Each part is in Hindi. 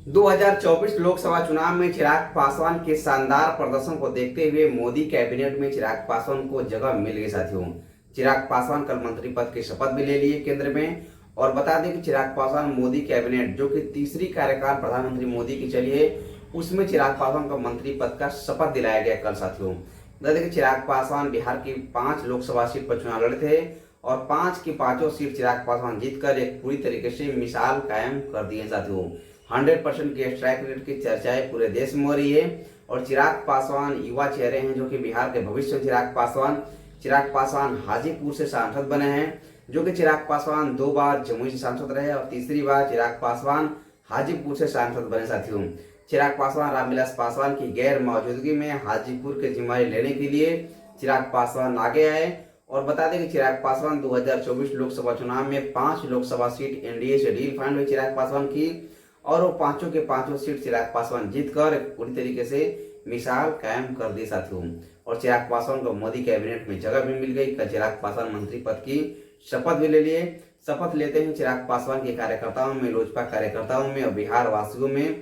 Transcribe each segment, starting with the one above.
2024 लोकसभा चुनाव में चिराग पासवान के शानदार प्रदर्शन को देखते हुए मोदी कैबिनेट में चिराग पासवान को जगह मिल गई। साथियों, चिराग पासवान कल मंत्री पद की शपथ भी ले लिए केंद्र में। और बता दें कि चिराग पासवान मोदी कैबिनेट, जो कि तीसरी कार्यकाल प्रधानमंत्री मोदी की चली है, उसमें चिराग पासवान को मंत्री पद का शपथ दिलाया गया कल। साथियों, बता दें कि चिराग पासवान बिहार की 5 लोकसभा सीट पर चुनाव लड़े थे और 5 की 5 सीट चिराग पासवान जीतकर एक पूरी तरीके से मिसाल कायम कर दी है। साथियों, 100% के स्ट्राइक रेट की चर्चाएं पूरे देश में हो रही है और चिराग पासवान युवा चेहरे हैं, जो कि बिहार के भविष्य। चिराग पासवान हाजीपुर से सांसद बने हैं, जो कि चिराग पासवान 2 बार जमुई से सांसद रहे और तीसरी बार चिराग पासवान हाजीपुर से सांसद बने। साथियों, चिराग पासवान रामविलास पासवान की गैर मौजूदगी में हाजीपुर की जिम्मेदारी लेने के लिए चिराग पासवान आगे आए। और बता दें कि चिराग पासवान 2024 लोकसभा चुनाव में 5 लोकसभा सीट एनडीए से डील फाइंड हुई चिराग पासवान की और वो 5 के 5 सीट चिराग पासवान जीतकर पूरी तरीके से मिसाल कायम कर दी। साथियों, और चिराग पासवान को मोदी कैबिनेट में जगह भी मिल गई। कल चिराग पासवान मंत्री पद की शपथ भी ले लिए। शपथ लेते ही चिराग पासवान के कार्यकर्ताओं में, लोजपा कार्यकर्ताओं में और बिहार वासियों में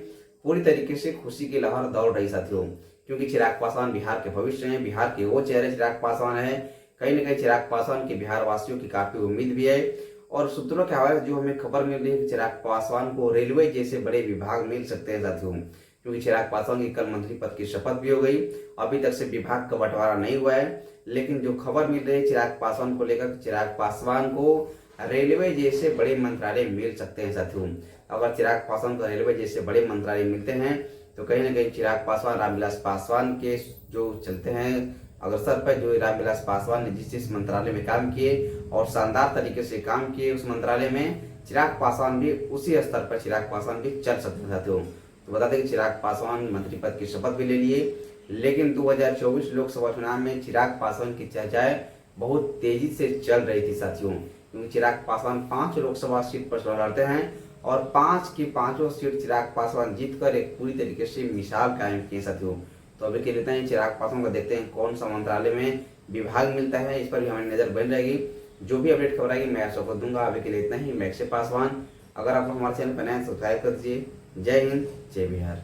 पूरी तरीके से खुशी की लहर दौड़ रही। साथियों, क्योंकि चिराग पासवान बिहार के भविष्य हैं, बिहार के वो चेहरे चिराग पासवान है। कहीं न कहीं चिराग पासवान की बिहार वासियों की काफी उम्मीद भी है और सूत्रों के हवाले जो हमें खबर मिल रही है कि चिराग पासवान को रेलवे जैसे बड़े विभाग मिल सकते हैं। साथियों, क्योंकि चिराग पासवान की कल मंत्री पद की शपथ भी हो गई। अभी तक से विभाग का बंटवारा नहीं हुआ है, लेकिन जो खबर मिल रही है चिराग पासवान को लेकर, चिराग पासवान को रेलवे जैसे बड़े मंत्रालय मिल सकते हैं। साथियों, अगर चिराग पासवान को रेलवे जैसे बड़े मंत्रालय मिलते हैं तो कहीं ना कहीं चिराग पासवान रामविलास पासवान के जो चलते हैं अग्रसर पर, जो रामविलास पासवान ने जिस मंत्रालय में काम किए और शानदार तरीके से काम किए, उस मंत्रालय में चिराग पासवान भी उसी स्तर पर चिराग पासवान भी चल सकते हैं। साथियों, तो बता दें कि चिराग पासवान मंत्री पद की शपथ भी ले लिए, लेकिन 2024 लोकसभा चुनाव में चिराग पासवान की चर्चाएं बहुत तेजी से चल रही थी। साथियों, क्योंकि चिराग पासवान 5 लोकसभा सीट पर चुनाव लड़ते हैं और 5 की 5 सीट चिराग पासवान जीतकर एक पूरी तरीके से मिसाल कायम की। साथियों, तो अभी के लिए इतना ही। चिराग पासवान को देखते हैं कौन सा मंत्रालय में विभाग मिलता है, इस पर भी हमारी नजर बनी रहेगी। जो भी अपडेट खबर आएगी मैं आपको दूंगा। अभी के लिए इतना ही। मैं अक्षय पासवान। अगर आप हमारे चैनल पर नए सब्सक्राइब कर दीजिए। जय हिंद, जय बिहार।